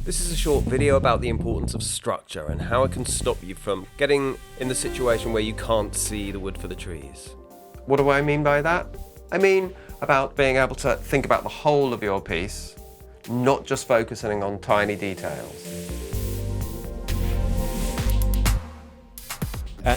This is a short video about the importance of structure and how it can stop you from getting in the situation where you can't see the wood for the trees. What do I mean by that? I mean about being able to think about the whole of your piece, not just focusing on tiny details.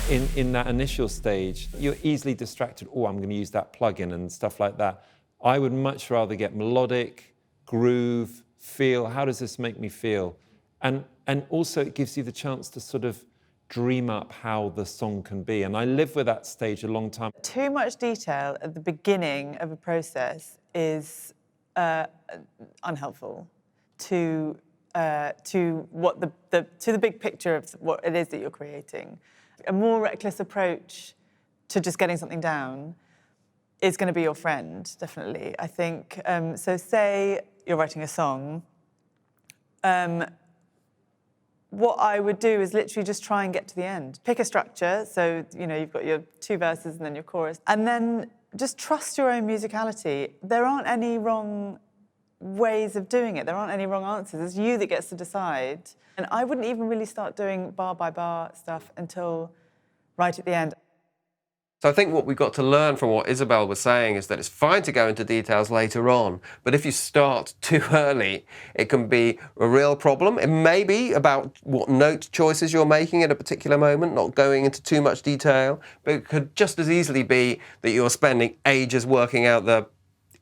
In that initial stage, you're easily distracted. Oh, I'm going to use that plugin and stuff like that. I would much rather get melodic, groove, feel. How does this make me feel? And also it gives you the chance to sort of dream up how the song can be. And I lived with that stage a long time. Too much detail at the beginning of a process is unhelpful to the big picture of what it is that you're creating. A more reckless approach to just getting something down is going to be your friend, definitely. I think, so say you're writing a song, what I would do is literally just try and get to the end. Pick a structure, so you've got your 2 verses and then your chorus, and then just trust your own musicality. There aren't any wrong ways of doing it. There aren't any wrong answers. It's you that gets to decide. And I wouldn't even really start doing bar by bar stuff until right at the end. So I think what we've got to learn from what Isobel was saying is that it's fine to go into details later on, but if you start too early, it can be a real problem. It may be about what note choices you're making at a particular moment, not going into too much detail, but it could just as easily be that you're spending ages working out the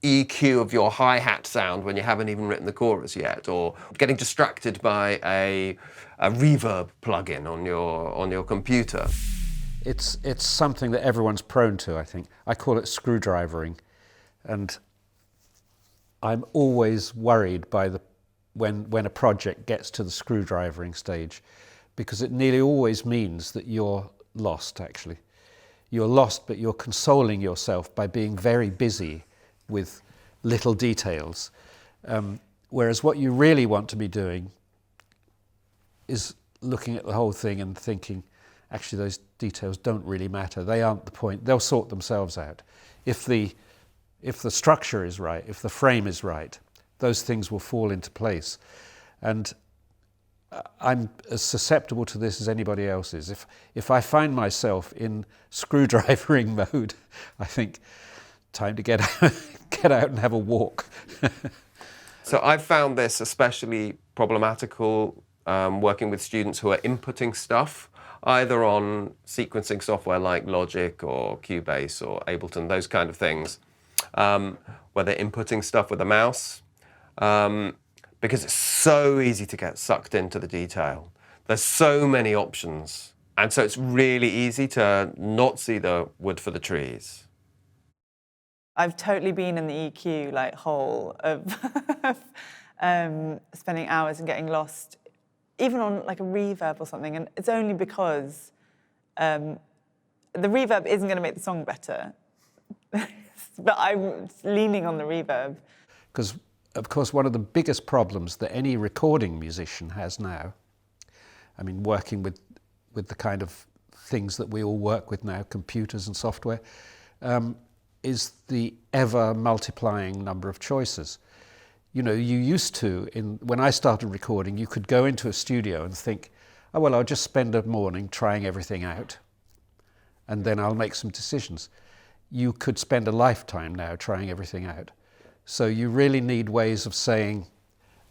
EQ of your hi-hat sound when you haven't even written the chorus yet, or getting distracted by a reverb plugin on your computer. It's something that everyone's prone to, I think. I call it screwdrivering. And I'm always worried by when a project gets to the screwdrivering stage, because it nearly always means that you're lost, actually. You're lost, but you're consoling yourself by being very busy with little details. Whereas what you really want to be doing is looking at the whole thing and thinking, actually, those details don't really matter. They aren't the point. They'll sort themselves out. If the structure is right, if the frame is right, those things will fall into place. And I'm as susceptible to this as anybody else is. If I find myself in screwdrivering mode, I think, time to get out and have a walk. So I've found this especially problematical working with students who are inputting stuff, either on sequencing software like Logic or Cubase or Ableton, those kind of things, where they're inputting stuff with a mouse, because it's so easy to get sucked into the detail. There's so many options, and so it's really easy to not see the wood for the trees. I've totally been in the EQ hole of spending hours and getting lost, even on a reverb or something, and it's only because the reverb isn't going to make the song better, but I'm leaning on the reverb. Because, of course, one of the biggest problems that any recording musician has now, I mean, working with the kind of things that we all work with now, computers and software, is the ever-multiplying number of choices. You used to, when I started recording, you could go into a studio and think, oh, well, I'll just spend a morning trying everything out, and then I'll make some decisions. You could spend a lifetime now trying everything out. So you really need ways of saying,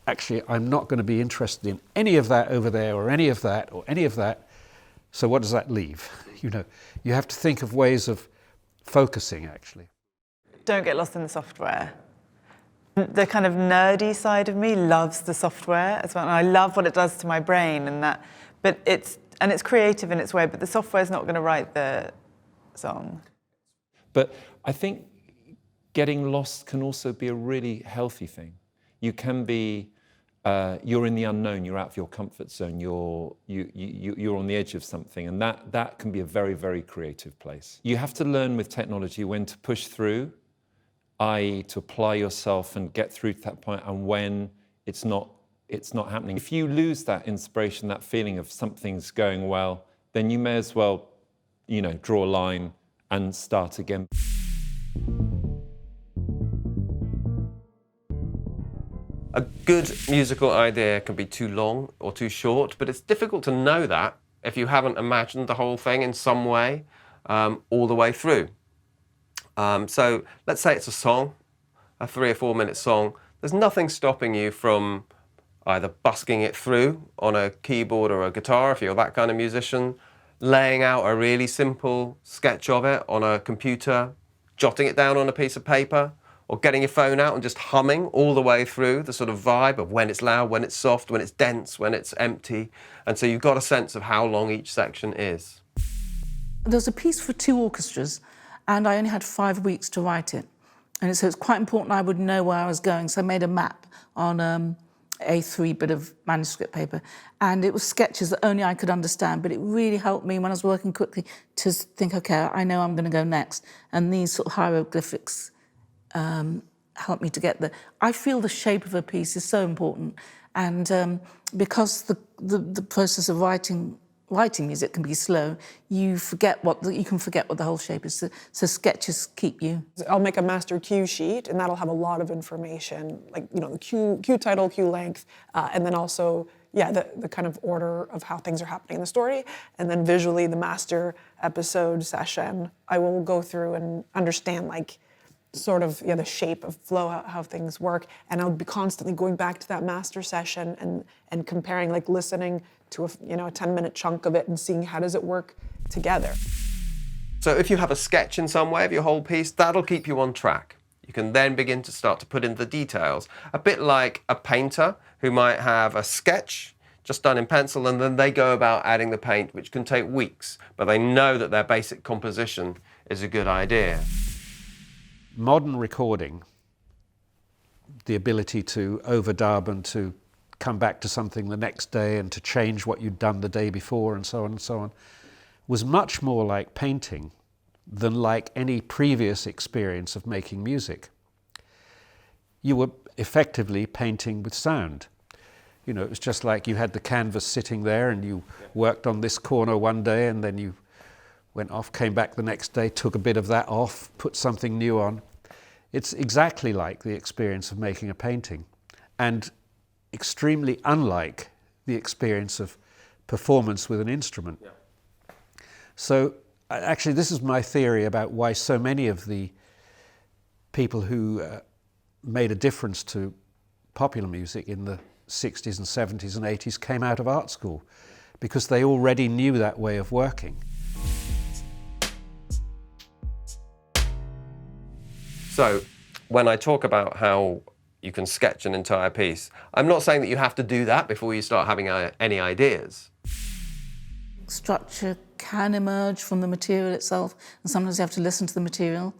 actually, I'm not going to be interested in any of that over there, or any of that, or any of that. So what does that leave? You have to think of ways of focusing, actually. Don't get lost in the software. The kind of nerdy side of me loves the software as well, and I love what it does to my brain but it's creative in its way, but the software's not going to write the song. But I think getting lost can also be a really healthy thing. You can be, you're in the unknown, you're out of your comfort zone, you're on the edge of something, and that can be a very, very creative place. You have to learn with technology when to push through, i.e. to apply yourself and get through to that point, and when it's not happening. If you lose that inspiration, that feeling of something's going well, then you may as well, draw a line and start again. A good musical idea can be too long or too short, but it's difficult to know that if you haven't imagined the whole thing in some way all the way through. So let's say it's a song, a 3 or 4 minute song. There's nothing stopping you from either busking it through on a keyboard or a guitar if you're that kind of musician, laying out a really simple sketch of it on a computer, jotting it down on a piece of paper, or getting your phone out and just humming all the way through the sort of vibe of when it's loud, when it's soft, when it's dense, when it's empty. And so you've got a sense of how long each section is. There's a piece for 2 orchestras, and I only had 5 weeks to write it. And so it's quite important I would know where I was going. So I made a map on A3 bit of manuscript paper, and it was sketches that only I could understand, but it really helped me when I was working quickly to think, okay, I know I'm going to go next. And these sort of hieroglyphics help me to get there. I feel the shape of a piece is so important, and because the process of writing music can be slow, you can forget what the whole shape is. So sketches keep you. I'll make a master cue sheet, and that'll have a lot of information, like the cue title, cue length, and then also the kind of order of how things are happening in the story, and then visually the master episode session. I will go through and understand sort of the shape of flow, how things work, and I'll be constantly going back to that master session and comparing, listening to a 10-minute chunk of it and seeing how does it work together. So if you have a sketch in some way of your whole piece, that'll keep you on track. You can then begin to start to put in the details, a bit like a painter who might have a sketch just done in pencil, and then they go about adding the paint, which can take weeks, but they know that their basic composition is a good idea. Modern recording, the ability to overdub and to come back to something the next day and to change what you'd done the day before and so on, was much more like painting than like any previous experience of making music. You were effectively painting with sound. It was just like you had the canvas sitting there and you worked on this corner one day and then you went off, came back the next day, took a bit of that off, put something new on. It's exactly like the experience of making a painting, and extremely unlike the experience of performance with an instrument. Yeah. So actually this is my theory about why so many of the people who made a difference to popular music in the 60s and 70s and 80s came out of art school, because they already knew that way of working. So when I talk about how you can sketch an entire piece, I'm not saying that you have to do that before you start having any ideas. Structure can emerge from the material itself, and sometimes you have to listen to the material.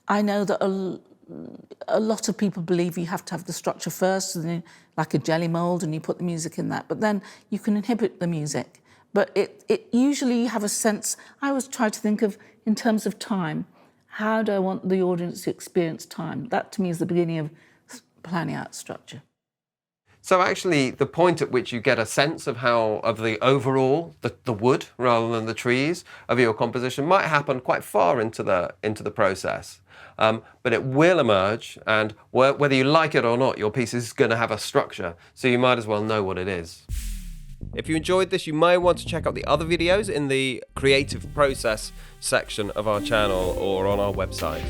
I know that a lot of people believe you have to have the structure first, and then, like a jelly mold, and you put the music in that, but then you can inhibit the music. But it usually you have a sense. I always try to think of in terms of time. How do I want the audience to experience time? That to me is the beginning of planning out structure. So actually the point at which you get a sense of the overall, the wood rather than the trees of your composition might happen quite far into the process. But it will emerge, and whether you like it or not, your piece is going to have a structure, so you might as well know what it is. If you enjoyed this, you might want to check out the other videos in the creative process section of our channel or on our website.